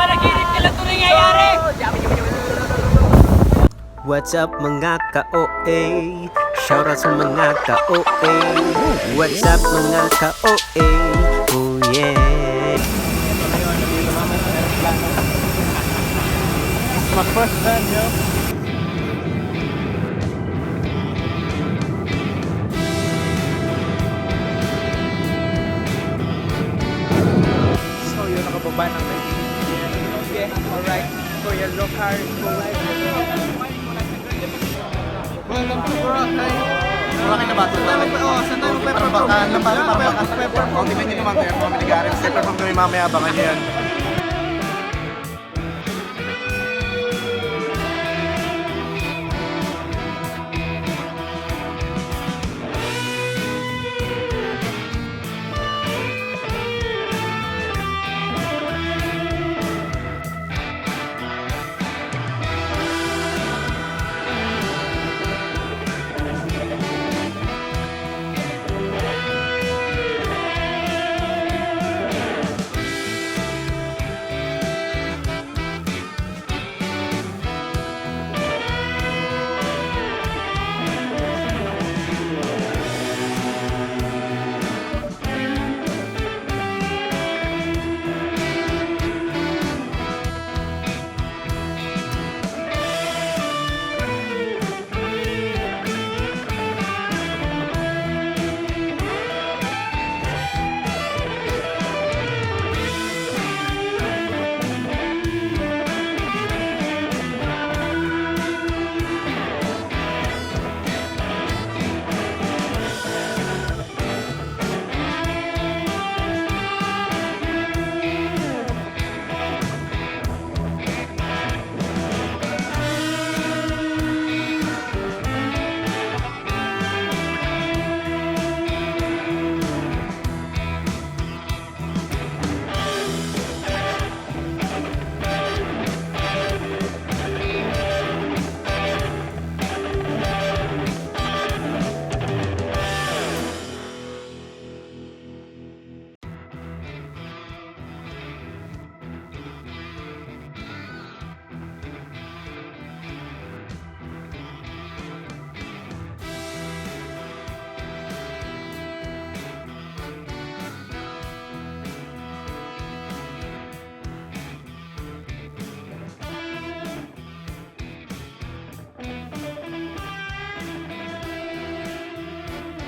Panaginip ka lang ito nangyayari! What's up mga ka-OA? Shoutout sa mga ka-OA. What's up mga ka-OA? Oh yeah. My first time, yo. So yun, nakababa ng okay, alright. For your low car, go live. Welcome to Boracay. Boracay na ba ito? Oo, saan tayo pepper from? Pepper from. Tingnan nyo naman kayo, mga miligarin. Pepper from kami mamaya, abangan nyo yan.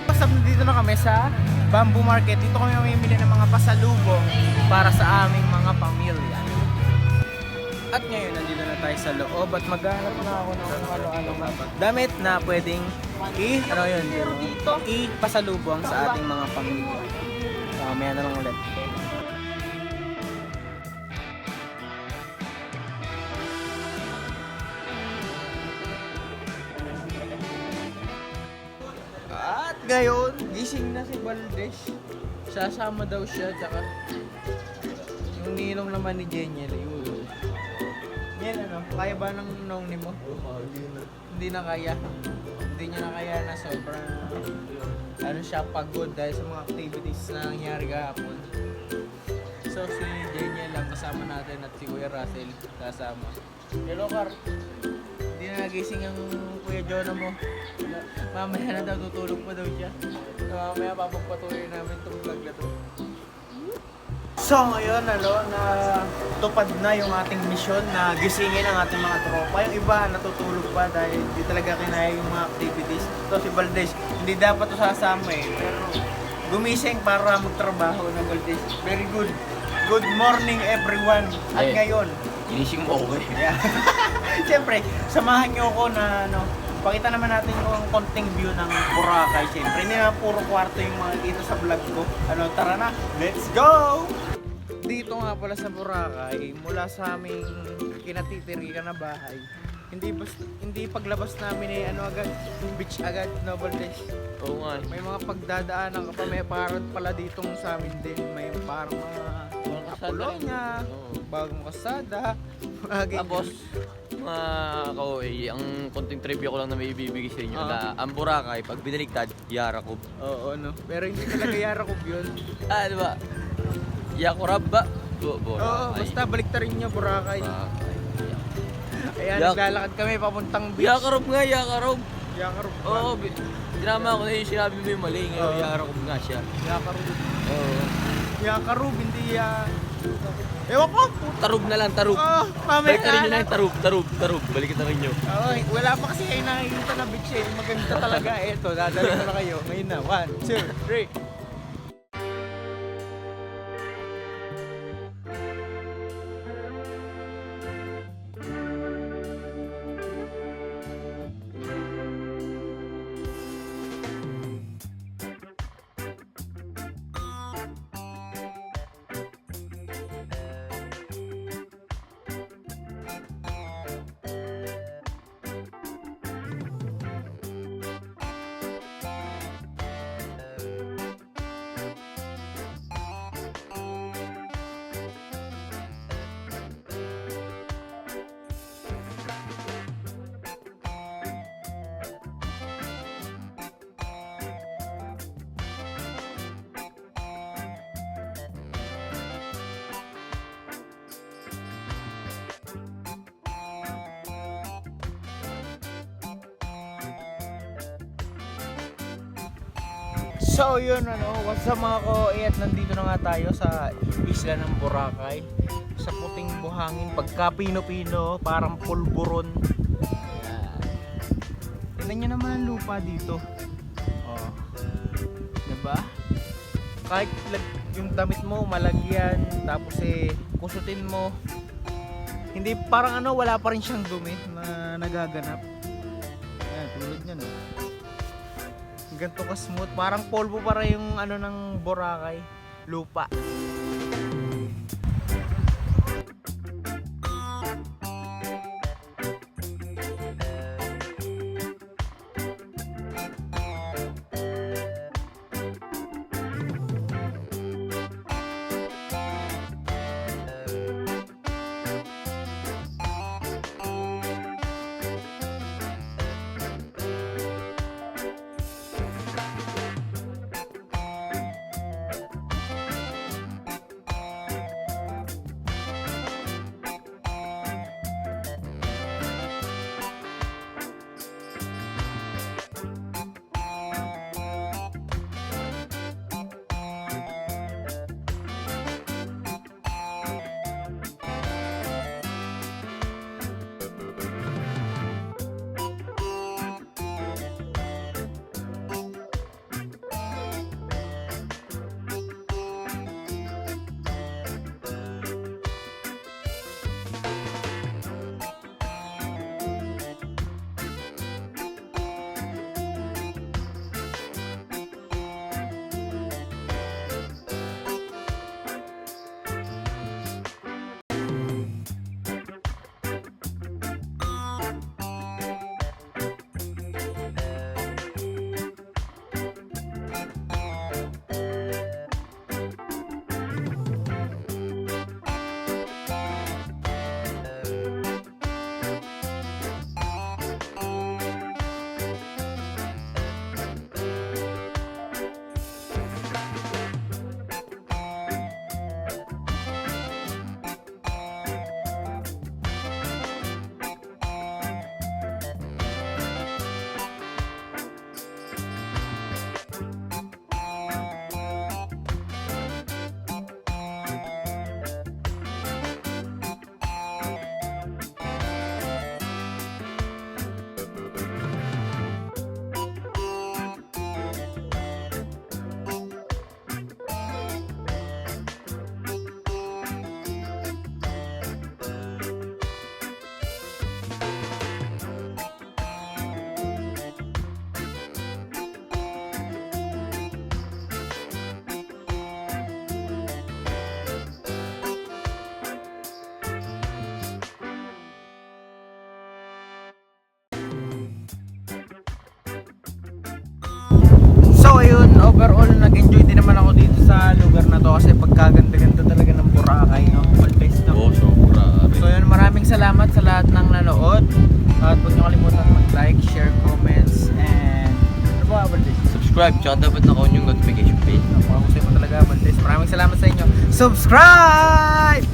Pasap na dito na kami sa Bamboo Market. Dito kami mamimili ng mga pasalubong para sa aming mga pamilya. At ngayon, nandito na tayo sa loob at maghanap na ako ng ano-ano damit na pwedeng i-pasalubong sa ating mga pamilya. So, mamaya na lang ulit. At ngayon, gising na si Valdez. Sasama daw siya, tsaka yung ninong naman ni Jeniel. Yan ano, kaya ba ng nong ni mo? Hindi na kaya. Hindi niya na kaya na sobrang ano siya, pagod dahil sa mga activities na nangyari kahapon. So si Jeniel lang kasama natin at si Kuya Russell kasama. Hello Car, hindi na nagising ang Kuya Jonah mo. Mamaya na daw, tutulog pa daw siya. So mamaya papagpatuloy namin itong vlog na to. So ngayon na tupad na yung ating misyon na gisingin ang ating mga tropa. Yung iba natutulog pa dahil hindi talaga kinaya yung mga activities. Ito si Valdez, hindi dapat ito sasama eh. Pero gumising para magtrabaho na Valdez. Very good. Good morning everyone. At ngayon, Inising mo ako eh. yeah. Siyempre, samahan nyo ako na pakita naman natin yung konting view ng Boracay. Siyempre, hindi na puro kwarto yung mga dito sa vlog ko. Tara na, let's go! Dito nga pala sa Boracay, mula sa aming kinatitirikan na bahay, hindi paglabas namin agad, beach agad, Valdez. Oo nga eh. May mga pagdadaanan ka pa, may parang pala ditong sa amin din, may parang mga Apolonia, bagong kasada, Tapos, mga ka-OA, ang konting trivia ko lang na may ibibigay sa inyo na ang Boracay, pag binaligtad, Yarakub. Oo, no? Pero hindi talaga Yarakub yun. Di ba? Yakurab ba? Boracay. Oo, basta baliktarin nyo, Boracay. Boracay. Ayan, Yak- naglalakad kami papuntang beach. Yakarob nga, Yakarob. Yakarub. Oo, dinama ko na yung sinabi mo yung mali. Oo. Yakarob nga siya. Yakarub. Oo. Yakarub, hindi Ewan ko. Tarub na lang, tarub. Oh, mamaya Balik na rin nyo na yung tarub. Balik na rin nyo. Oo, wala pa kasi kayo nakikita na beach eh. Maganda talaga. Eto, dadali ko na kayo. Ngayon na. 1, 2, 3. So yun what's up mga ko at nandito na nga tayo sa isla ng Boracay sa puting buhangin pagka pino-pino parang pulburon. Yan. Tingnan nyo naman ang lupa dito. Oh. Diba? Kahit yung damit mo malagyan tapos kusutin mo hindi parang wala pa rin siyang dumi na nagaganap. Ayan, tulad niyan ganito ka smooth, parang polvo para yung ng Boracay, lupa. So ayun, overall nag-enjoy din naman ako dito sa lugar na to kasi pagkaganda-ganda talaga ng Boracay, no? Always, no? Oo, sobra. So yun, maraming salamat sa lahat ng nanood. At huwag niyo kalimutan mag-like, share, comments, and ano ba, Valdez? Subscribe, tsaka dapat naka-on yung notification bell. Napakahusay mo talaga, Valdez. Maraming salamat sa inyo. So subscribe!